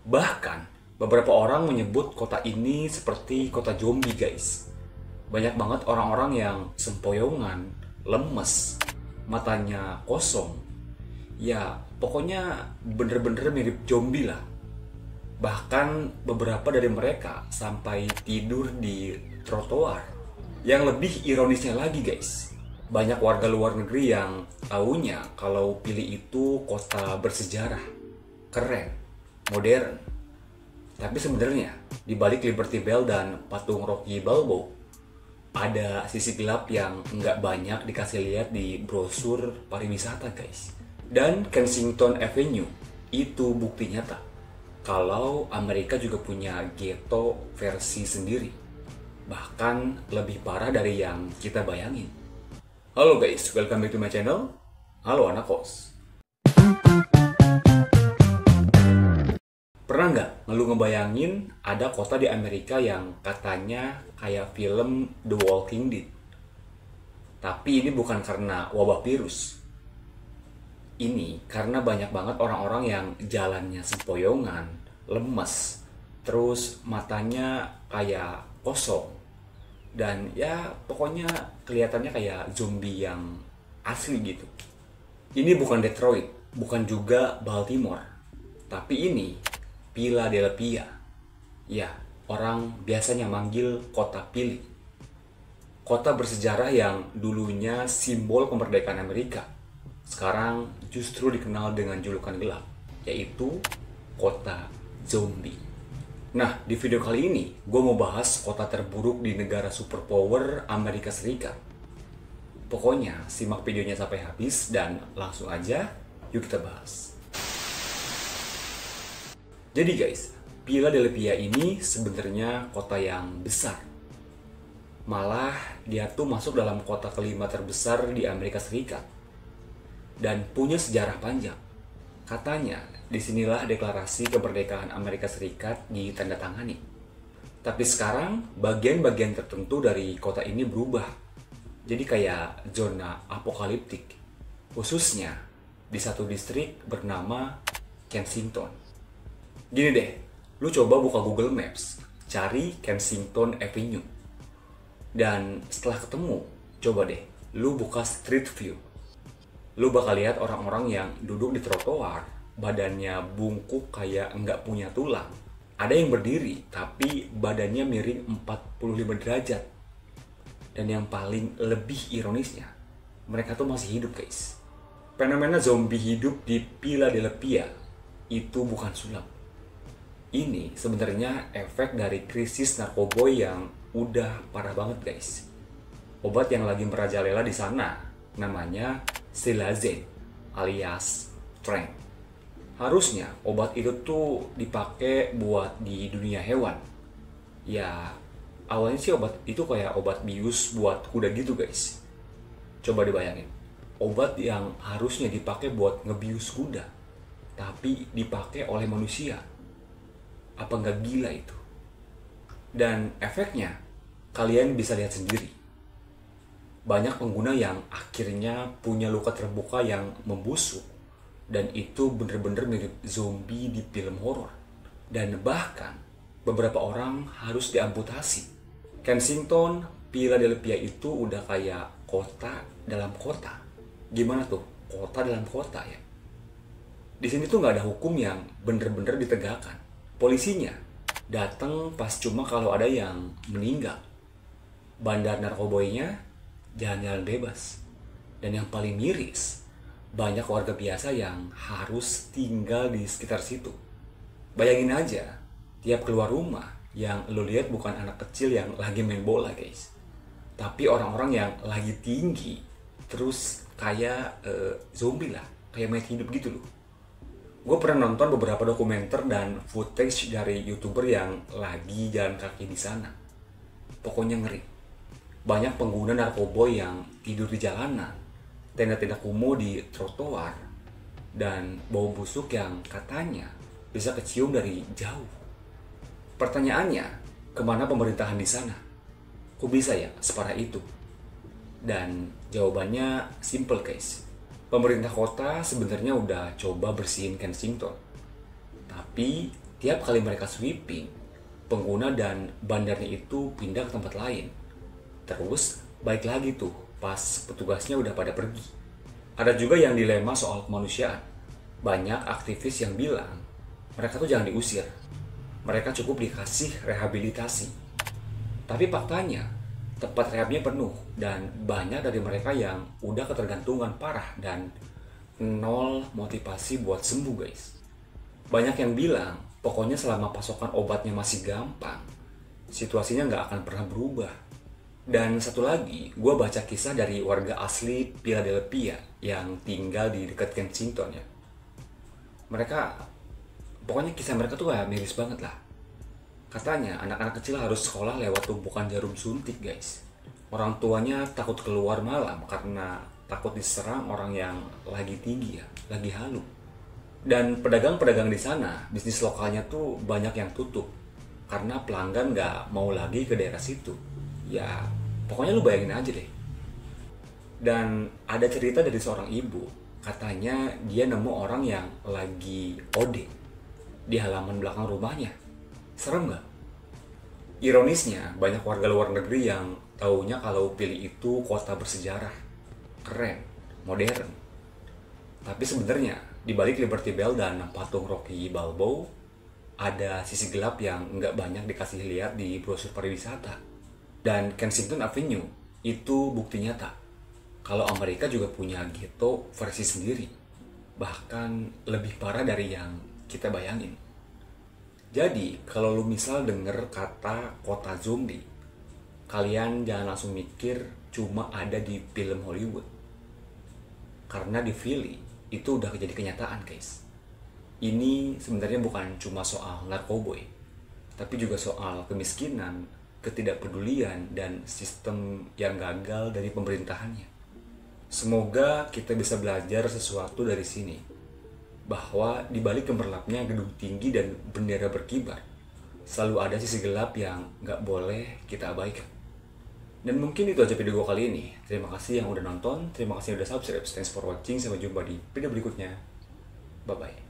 Bahkan, beberapa orang menyebut kota ini seperti kota zombie, guys. Banyak banget orang-orang yang sempoyongan, lemes, matanya kosong. Ya, pokoknya bener-bener mirip zombie lah. Bahkan beberapa dari mereka sampai tidur di trotoar. Yang lebih ironisnya lagi, guys, banyak warga luar negeri yang taunya kalau pilih itu kota bersejarah, keren, modern. Tapi sebenarnya di balik Liberty Bell dan patung Rocky Balboa ada sisi gelap yang nggak banyak dikasih lihat di brosur pariwisata, guys. Dan Kensington Avenue itu bukti nyata kalau Amerika juga punya ghetto versi sendiri. Bahkan lebih parah dari yang kita bayangin. Halo guys, welcome back to my channel. Halo anak kos. Pernah nggak ngeluh ngebayangin ada kota di Amerika yang katanya kayak film The Walking Dead? Tapi ini bukan karena wabah virus. Ini karena banyak banget orang-orang yang jalannya sempoyongan, lemes, terus matanya kayak kosong. Dan ya pokoknya kelihatannya kayak zombie yang asli gitu. Ini bukan Detroit, bukan juga Baltimore. Tapi ini Philadelphia. Ya, orang biasanya manggil kota Philly. Kota bersejarah yang dulunya simbol kemerdekaan Amerika. Sekarang justru dikenal dengan julukan gelap, yaitu kota zombie. Nah, di video kali ini, gue mau bahas kota terburuk di negara superpower Amerika Serikat. Pokoknya, simak videonya sampai habis dan langsung aja, yuk kita bahas. Jadi guys, Philadelphia ini sebenarnya kota yang besar. Malah, dia tuh masuk dalam kota kelima terbesar di Amerika Serikat. Dan punya sejarah panjang. Katanya, disinilah deklarasi kemerdekaan Amerika Serikat ditandatangani. Tapi sekarang, bagian-bagian tertentu dari kota ini berubah. Jadi kayak zona apokaliptik. Khususnya di satu distrik bernama Kensington. Gini deh, lu coba buka Google Maps, cari Kensington Avenue. Dan setelah ketemu, coba deh, lu buka Street View. Lu bakal lihat orang-orang yang duduk di trotoar, badannya bungkuk kayak nggak punya tulang. Ada yang berdiri, tapi badannya miring 45 derajat. Dan yang paling lebih ironisnya, mereka tuh masih hidup, guys. Fenomena zombie hidup di Philadelphia itu bukan sulap. Ini sebenarnya efek dari krisis narkoba yang udah parah banget, guys. Obat yang lagi merajalela di sana namanya Silazane alias Tranq. Harusnya obat itu tuh dipakai buat di dunia hewan. Ya, awalnya sih obat itu kayak obat bius buat kuda gitu, guys. Coba dibayangin, obat yang harusnya dipakai buat ngebius kuda, tapi dipakai oleh manusia. Apa nggak gila itu? Dan efeknya, kalian bisa lihat sendiri. Banyak pengguna yang akhirnya punya luka terbuka yang membusuk. Dan itu bener-bener mirip zombie di film horor. Dan bahkan, beberapa orang harus diamputasi. Kensington, Philadelphia itu udah kayak kota dalam kota. Gimana tuh? Kota dalam kota ya? Di sini tuh nggak ada hukum yang bener-bener ditegakkan. Polisinya datang pas cuma kalau ada yang meninggal. Bandar narkoboynya jalan-jalan bebas. Dan yang paling miris, banyak warga biasa yang harus tinggal di sekitar situ. Bayangin aja, tiap keluar rumah, yang lo lihat bukan anak kecil yang lagi main bola, guys. Tapi orang-orang yang lagi tinggi, terus kayak zombie lah, kayak mayat hidup gitu loh. Gue pernah nonton beberapa dokumenter dan footage dari YouTuber yang lagi jalan kaki di sana. Pokoknya ngeri. Banyak pengguna narkoba yang tidur di jalanan, tenda-tenda kumuh di trotoar, dan bau busuk yang katanya bisa kecium dari jauh. Pertanyaannya, kemana pemerintahan di sana? Kok bisa ya separah itu? Dan jawabannya simple, guys. Pemerintah kota sebenarnya udah coba bersihin Kensington. Tapi Tiap kali mereka sweeping, pengguna dan bandarnya itu pindah ke tempat lain. Terus balik lagi tuh pas petugasnya udah pada pergi. Ada juga yang dilema soal kemanusiaan. Banyak aktivis yang bilang mereka tuh jangan diusir. Mereka cukup dikasih rehabilitasi. Tapi faktanya tempat rehabnya penuh dan banyak dari mereka yang udah ketergantungan parah dan nol motivasi buat sembuh, guys. Banyak yang bilang pokoknya selama pasokan obatnya masih gampang, situasinya nggak akan pernah berubah. Dan satu lagi, gue baca kisah dari warga asli Philadelphia yang tinggal di dekat Kensington ya. Pokoknya kisah mereka tuh kayak miris banget lah. Katanya anak-anak kecil harus sekolah lewat tumpukan jarum suntik, guys. Orang tuanya takut keluar malam karena takut diserang orang yang lagi tinggi ya, lagi halu. Dan pedagang-pedagang di sana, bisnis lokalnya tuh banyak yang tutup karena pelanggan nggak mau lagi ke daerah situ. Ya, pokoknya lu bayangin aja deh. Dan ada cerita dari seorang ibu, katanya dia nemu orang yang lagi OD di halaman belakang rumahnya. Serem nggak? Ironisnya, banyak warga luar negeri yang taunya kalau Philly itu kota bersejarah, keren, modern. Tapi sebenarnya di balik Liberty Bell dan patung Rocky Balboa ada sisi gelap yang nggak banyak dikasih lihat di brosur pariwisata. Dan Kensington Avenue itu bukti nyata kalau Amerika juga punya ghetto versi sendiri, bahkan lebih parah dari yang kita bayangin. Jadi kalau lu misal denger kata kota zombie, kalian jangan langsung mikir cuma ada di film Hollywood, karena di Philly itu udah jadi kenyataan, guys. Ini sebenarnya bukan cuma soal narkoboy, tapi juga soal kemiskinan, ketidakpedulian, dan sistem yang gagal dari pemerintahannya. Semoga kita bisa belajar sesuatu dari sini, bahwa di balik gemerlapnya gedung tinggi dan bendera berkibar, selalu ada sisi gelap yang nggak boleh kita abaikan. Dan mungkin itu aja video gue kali ini. Terima kasih yang udah nonton, terima kasih yang udah subscribe. Thanks for watching, sampai jumpa di video berikutnya. Bye-bye.